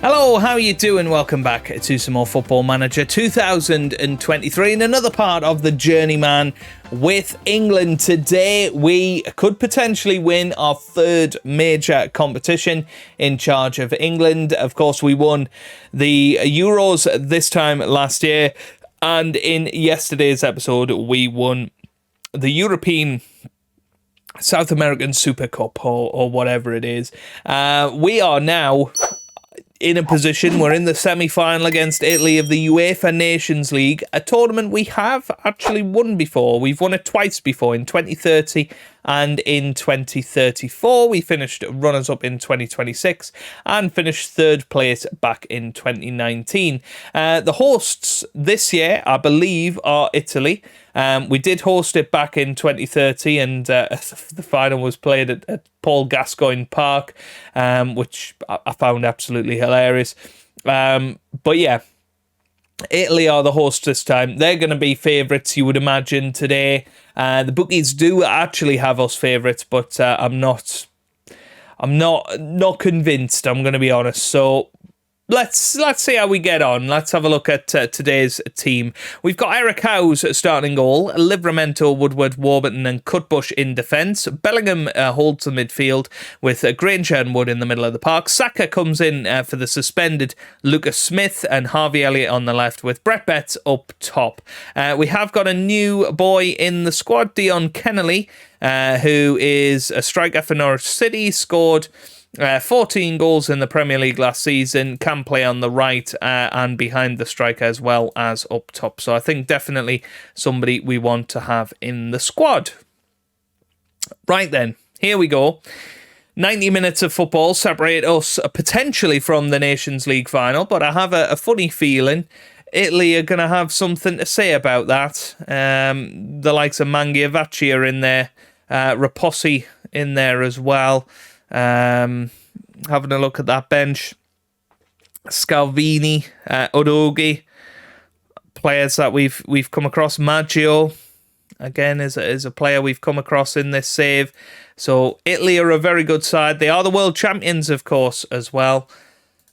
Hello, how are you doing? Welcome back to some more Football Manager 2023 and another part of the Journeyman with England. Today, we could potentially win our third major competition in charge of England. Of course, we won the Euros this time last year, and in yesterday's episode, we won the European South American Super Cup or whatever it is. We are now in a position, we're in the semi-final against Italy of the UEFA Nations League, a tournament we have actually won before. We've won it twice before, in 2030 and in 2034. We finished runners-up in 2026 and finished third place back in 2019. The hosts this year, I believe, are Italy. We did host it back in 2030, and the final was played at Paul Gascoigne Park, which I found absolutely hilarious. But yeah, Italy are the hosts this time. They're going to be favourites, you would imagine, today. The bookies do actually have us favourites, but I'm not convinced, I'm going to be honest. So Let's see how we get on. Let's have a look at today's team. We've got Eric Howes starting goal, Livramento, Woodward, Warburton and Cutbush in defence. Bellingham holds the midfield with Granger and Wood in the middle of the park. Saka comes in for the suspended Lucas Smith and Harvey Elliott on the left with Brett Betts up top. We have got a new boy in the squad, Dion Kennelly, who is a striker for Norwich City, scored 14 goals in the Premier League last season, can play on the right and behind the striker as well as up top. So I think definitely somebody we want to have in the squad. Right then, here we go. 90 minutes of football separate us potentially from the Nations League final, but I have a funny feeling Italy are going to have something to say about that. The likes of Mangiavacci are in there, Rapossi in there as well. Having a look at that bench, Scalvini, Udogi, players that we've come across. Maggio, again, is a player we've come across in this save. So Italy are a very good side. They are the world champions, of course, as well.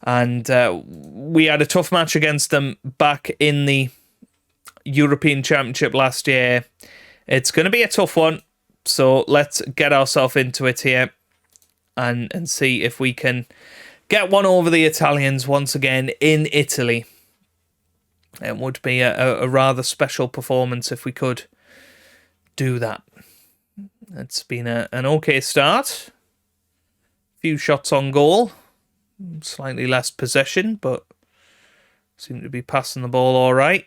And we had a tough match against them back in the European Championship last year. It's going to be a tough one. So let's get ourselves into it here and see if we can get one over the Italians once again in Italy. It would be a rather special performance if we could do that. It's been an okay start. Few shots on goal. Slightly less possession, but seem to be passing the ball all right.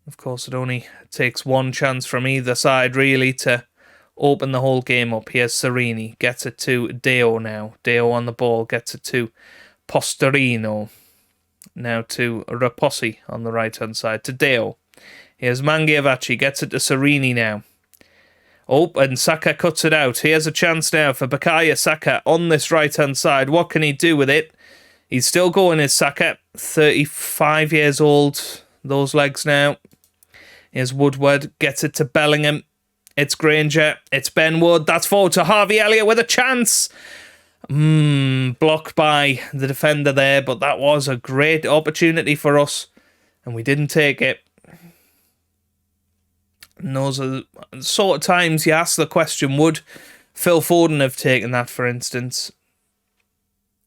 Of course, it only takes one chance from either side, really, to open the whole game up. Here's Serini, gets it to Deo now. Deo on the ball, gets it to Posterino. Now to Rapossi on the right-hand side, to Deo. Here's Mangiavacci, gets it to Serini now. Oh, and Saka cuts it out. Here's a chance now for Bukayo Saka on this right-hand side. What can he do with it? He's still going, is Saka. 35 years old, those legs now. Here's Woodward, gets it to Bellingham. It's Granger. It's Ben Wood. That's forward to Harvey Elliott with a chance. Blocked by the defender there, but that was a great opportunity for us, and we didn't take it. And those are the sort of times you ask the question, would Phil Foden have taken that, for instance?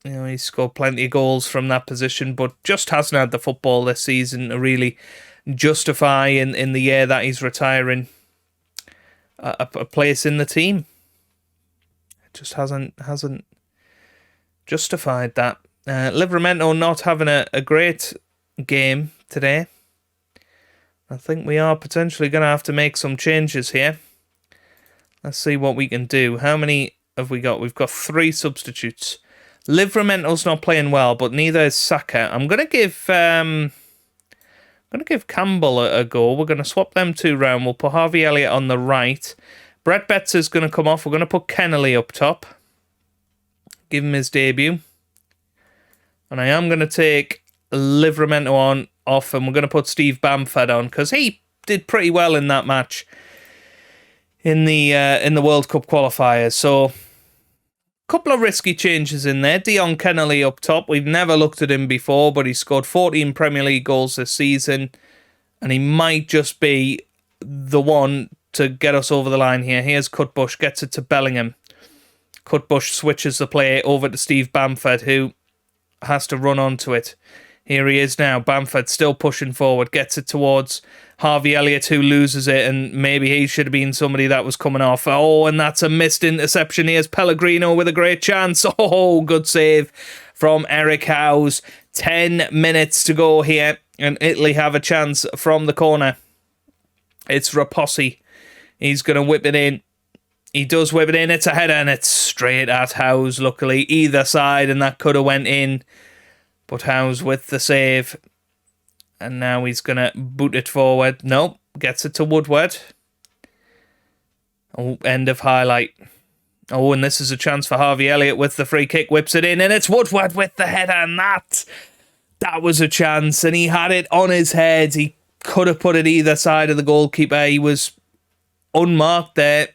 You know, he scored plenty of goals from that position, but just hasn't had the football this season to really justify in the year that he's retiring a place in the team. It just hasn't justified that. Livramento not having a great game today. I think we are potentially going to have to make some changes here. Let's see what we can do. How many have we got? We've got 3 substitutes. Livramento's not playing well, but neither is Saka. I'm going to give Campbell a go. We're going to swap them 2 round. We'll put Harvey Elliott on the right. Brett Betts is going to come off. We're going to put Kennelly up top. Give him his debut. And I am going to take Livramento off, and we're going to put Steve Bamford on because he did pretty well in that match in the World Cup qualifiers. So couple of risky changes in there. Dion Kennelly up top. We've never looked at him before, but he's scored 14 Premier League goals this season, and he might just be the one to get us over the line here. Here's Cutbush, gets it to Bellingham. Cutbush switches the play over to Steve Bamford, who has to run onto it. Here he is now. Bamford still pushing forward, gets it towards Harvey Elliott, who loses it, and maybe he should have been somebody that was coming off. Oh, and that's a missed interception. Here's Pellegrino with a great chance. Oh, good save from Eric Howes. 10 minutes to go here, and Italy have a chance from the corner. It's Rapossi. He's going to whip it in. He does whip it in. It's a header, and it's straight at Howes, luckily. Either side, and that could have went in. But Howes with the save. And now he's going to boot it forward. Nope. Gets it to Woodward. Oh, end of highlight. Oh, and this is a chance for Harvey Elliott with the free kick. Whips it in, and it's Woodward with the header. And that was a chance. And he had it on his head. He could have put it either side of the goalkeeper. He was unmarked there.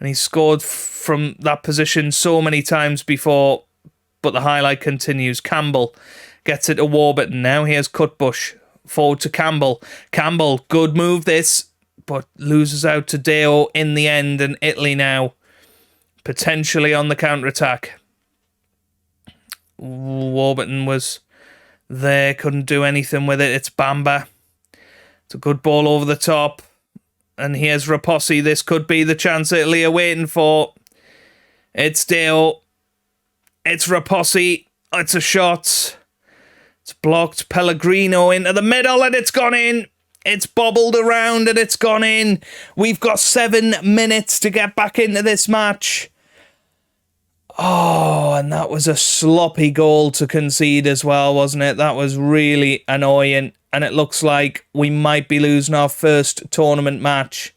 And he scored from that position so many times before. But the highlight continues. Campbell gets it to Warburton. Now here's Cutbush. Forward to Campbell. Campbell, good move this. But loses out to Deo in the end. And Italy now potentially on the counter-attack. Warburton was there. Couldn't do anything with it. It's Bamba. It's a good ball over the top. And here's Rapossi. This could be the chance Italy are waiting for. It's Deo. It's Rapossi. It's a shot. It's blocked. Pellegrino into the middle, and it's gone in. It's bobbled around, and it's gone in. We've got 7 minutes to get back into this match. Oh, and that was a sloppy goal to concede as well, wasn't it? That was really annoying. And it looks like we might be losing our first tournament match.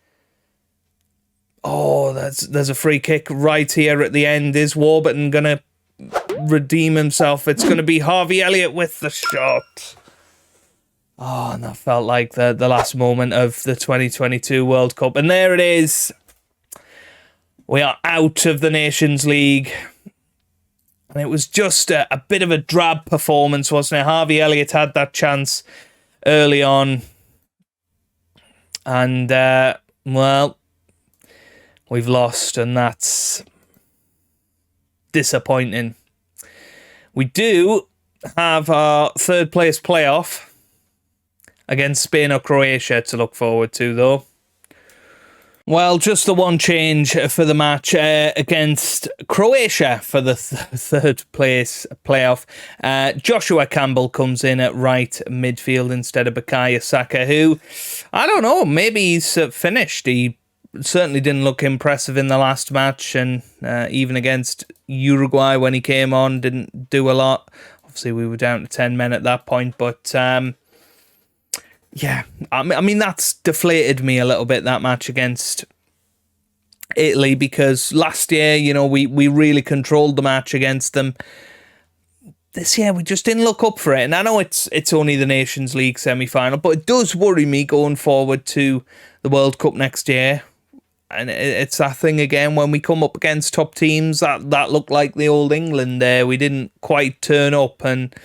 Oh, there's a free kick right here at the end. Is Warburton going to redeem himself? It's going to be Harvey Elliott with the shot. Oh, and that felt like the last moment of the 2022 World Cup. And there it is. We are out of the Nations League. And it was just a bit of a drab performance, wasn't it? Harvey Elliott had that chance early on. And, well, we've lost, and that's disappointing. We do have our third place playoff against Spain or Croatia to look forward to, though. Well, just the one change for the match against Croatia for the third place playoff. Joshua Campbell comes in at right midfield instead of Bukayo Saka, who, I don't know, maybe he's finished. He certainly didn't look impressive in the last match, and even against Uruguay when he came on, didn't do a lot. Obviously, we were down to 10 men at that point, but yeah, I mean, that's deflated me a little bit, that match against Italy, because last year, you know, we really controlled the match against them. This year, we just didn't look up for it. And I know it's only the Nations League semi-final, but it does worry me going forward to the World Cup next year. And it's that thing again, when we come up against top teams, that looked like the old England there. We didn't quite turn up, and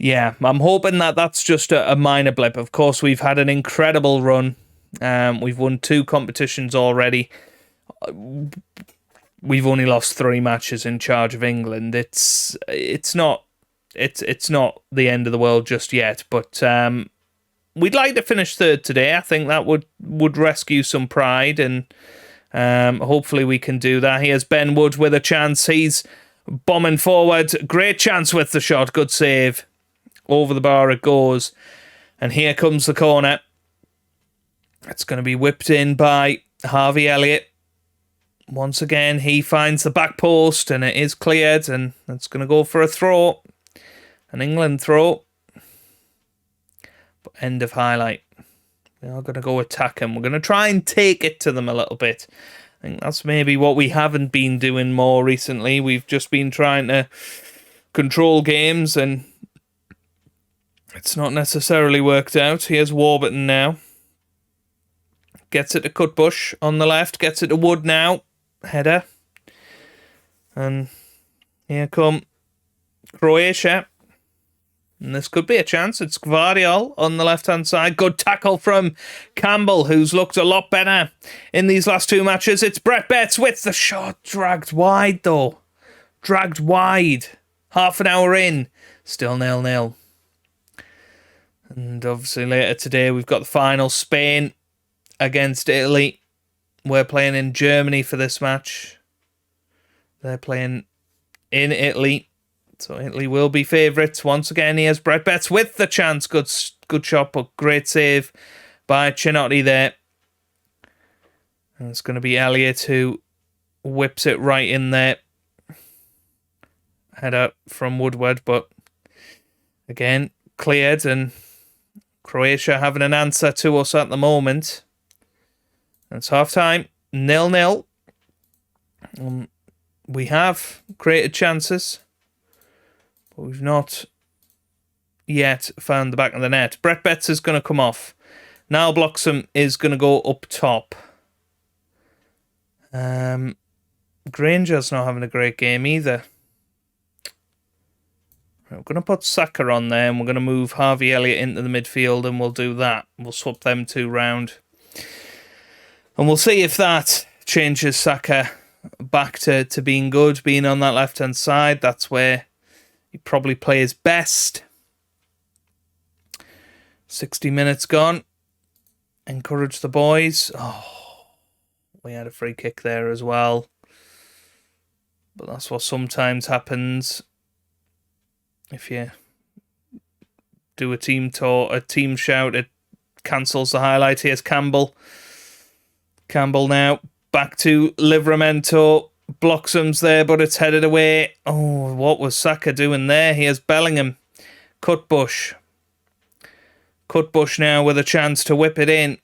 yeah, I'm hoping that that's just a minor blip. Of course, we've had an incredible run. We've won 2 competitions already. We've only lost 3 matches in charge of England. It's not the end of the world just yet, but we'd like to finish third today. I think that would rescue some pride, and hopefully we can do that. Here's Ben Wood with a chance. He's bombing forward. Great chance with the shot. Good save. Over the bar it goes. And here comes the corner. It's going to be whipped in by Harvey Elliott. Once again, he finds the back post, and it is cleared, and it's going to go for a throw. An England throw. But end of highlight. We are going to go attack them. We're going to try and take it to them a little bit. I think that's maybe what we haven't been doing more recently. We've just been trying to control games, and it's not necessarily worked out. Here's Warburton now. Gets it to Cutbush on the left. Gets it to Wood now. Header. And here come Croatia. And this could be a chance. It's Gvardiol on the left-hand side. Good tackle from Campbell, who's looked a lot better in these last two matches. It's Brett Betts with the shot. Dragged wide, though. Dragged wide. Half an hour in. Still 0-0. And obviously later today we've got the final. Spain against Italy. We're playing in Germany for this match. They're playing in Italy. So Italy will be favourites. Once again, here's Brett Betts with the chance. Good shot, but great save by Chinotti there. And it's going to be Elliott who whips it right in there. Header from Woodward, but again, cleared. And Croatia having an answer to us at the moment. It's half-time, 0-0. We have created chances. We've not yet found the back of the net. Brett Betts is going to come off. Niall Bloxham is going to go up top. Granger's not having a great game either. We're going to put Saka on there and we're going to move Harvey Elliott into the midfield and we'll do that. We'll swap them two round. And we'll see if that changes Saka back to being good, being on that left-hand side. That's where he probably plays best. 60 minutes gone. Encourage the boys. Oh, we had a free kick there as well. But that's what sometimes happens. If you do a team shout, it cancels the highlight. Here's Campbell. Campbell now back to Livramento. Bloxham's there, but it's headed away. Oh, what was Saka doing there? Here's Bellingham. Cutbush. Cutbush now with a chance to whip it in.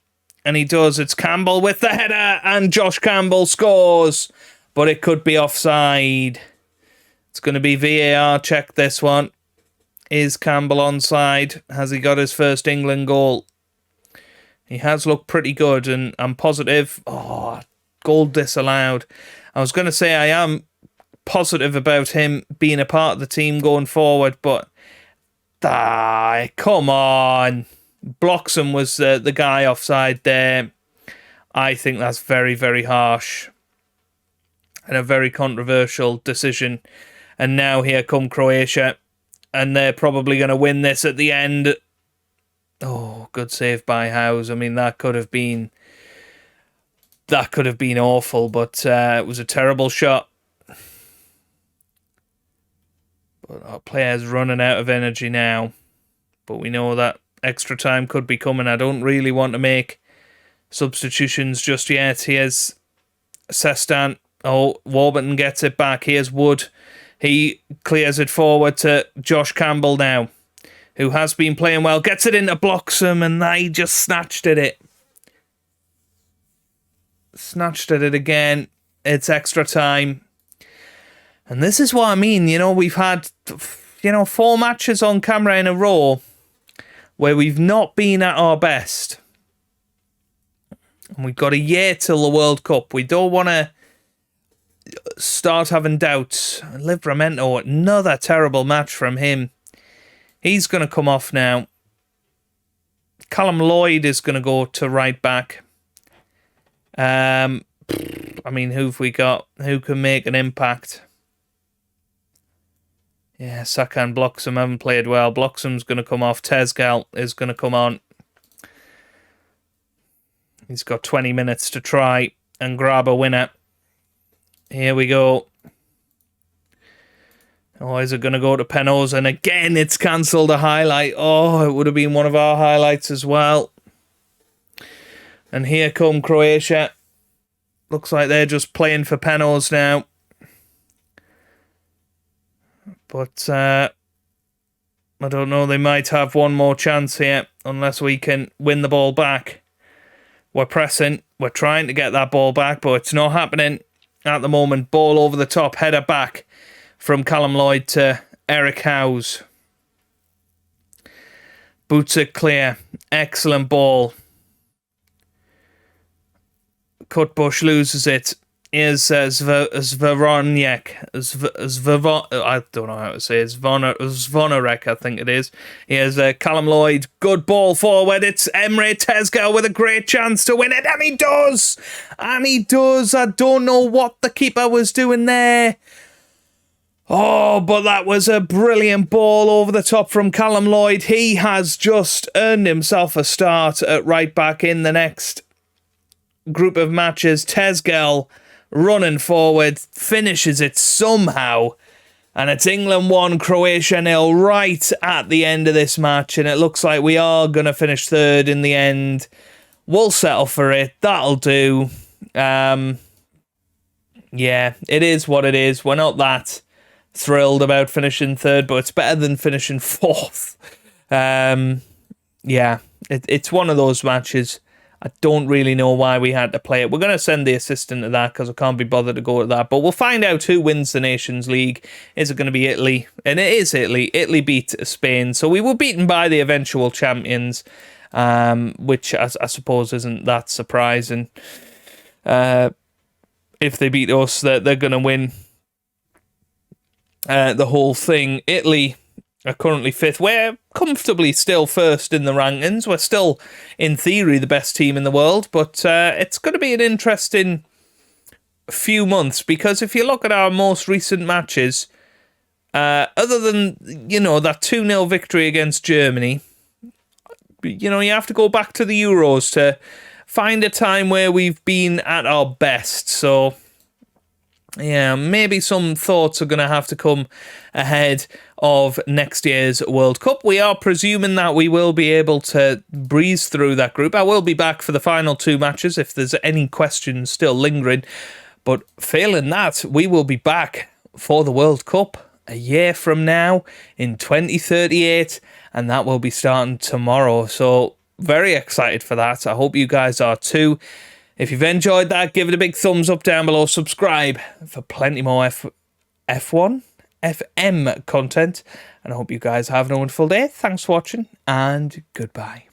And he does. It's Campbell with the header. And Josh Campbell scores. But it could be offside. It's going to be VAR. Check this one. Is Campbell onside? Has he got his first England goal? He has looked pretty good. And I'm positive. Oh, goal disallowed. I was going to say I am positive about him being a part of the team going forward, but come on. Bloxham was the guy offside there. I think that's very, very harsh and a very controversial decision. And now here come Croatia, and they're probably going to win this at the end. Oh, good save by Howes. I mean, that could have been awful, but it was a terrible shot. But our player's running out of energy now. But we know that extra time could be coming. I don't really want to make substitutions just yet. Here's Sestan. Oh, Warburton gets it back. Here's Wood. He clears it forward to Josh Campbell now, who has been playing well. Gets it into Bloxham, and he just snatched at it. Snatched at it again. It's extra time. And this is what I mean. You know, we've had, 4 matches on camera in a row where we've not been at our best. And we've got a year till the World Cup. We don't want to start having doubts. Livramento, another terrible match from him. He's going to come off now. Callum Lloyd is going to go to right back. I mean, who have we got? Who can make an impact? Yeah, Saka and Bloxham haven't played well. Bloxham's going to come off. Tezgal is going to come on. He's got 20 minutes to try and grab a winner. Here we go. Oh, is it going to go to Penos? And again, it's cancelled a highlight. Oh, it would have been one of our highlights as well. And here come Croatia. Looks like they're just playing for Penos now. But I don't know. They might have one more chance here unless we can win the ball back. We're pressing. We're trying to get that ball back, but it's not happening at the moment. Ball over the top. Header back from Callum Lloyd to Eric Howes. Boots it clear. Excellent ball. Cutbush loses it. Here's Zvoronyek. I don't know how to say it. Zvonarek, I think it is. Here's Callum Lloyd. Good ball forward. It's Emre Tezgel with a great chance to win it. And he does. And he does. I don't know what the keeper was doing there. Oh, but that was a brilliant ball over the top from Callum Lloyd. He has just earned himself a start at right back in the next group of matches. Tezgel running forward, finishes it somehow, and it's England 1, Croatia 0 right at the end of this match, and it looks like we are going to finish third in the end. We'll settle for it. That'll do. Yeah, it is what it is. We're not that thrilled about finishing third, but it's better than finishing fourth. Yeah, it's one of those matches. I don't really know why we had to play it. We're going to send the assistant to that because I can't be bothered to go to that. But we'll find out who wins the Nations League. Is it going to be Italy? And it is Italy. Italy beat Spain. So we were beaten by the eventual champions, which I suppose isn't that surprising. If they beat us, they're going to win the whole thing. Italy are currently fifth. We're comfortably still first in the rankings. We're still, in theory, the best team in the world, but it's going to be an interesting few months, because if you look at our most recent matches, other than, that 2-0 victory against Germany, you have to go back to the Euros to find a time where we've been at our best. So yeah, maybe some thoughts are going to have to come ahead of next year's World Cup. We are presuming that we will be able to breeze through that group. I will be back for the final two matches if there's any questions still lingering. But failing that, we will be back for the World Cup a year from now in 2038, and that will be starting tomorrow. So very excited for that. I hope you guys are too. If you've enjoyed that, give it a big thumbs up down below. Subscribe for plenty more FM content. And I hope you guys have a wonderful day. Thanks for watching, and goodbye.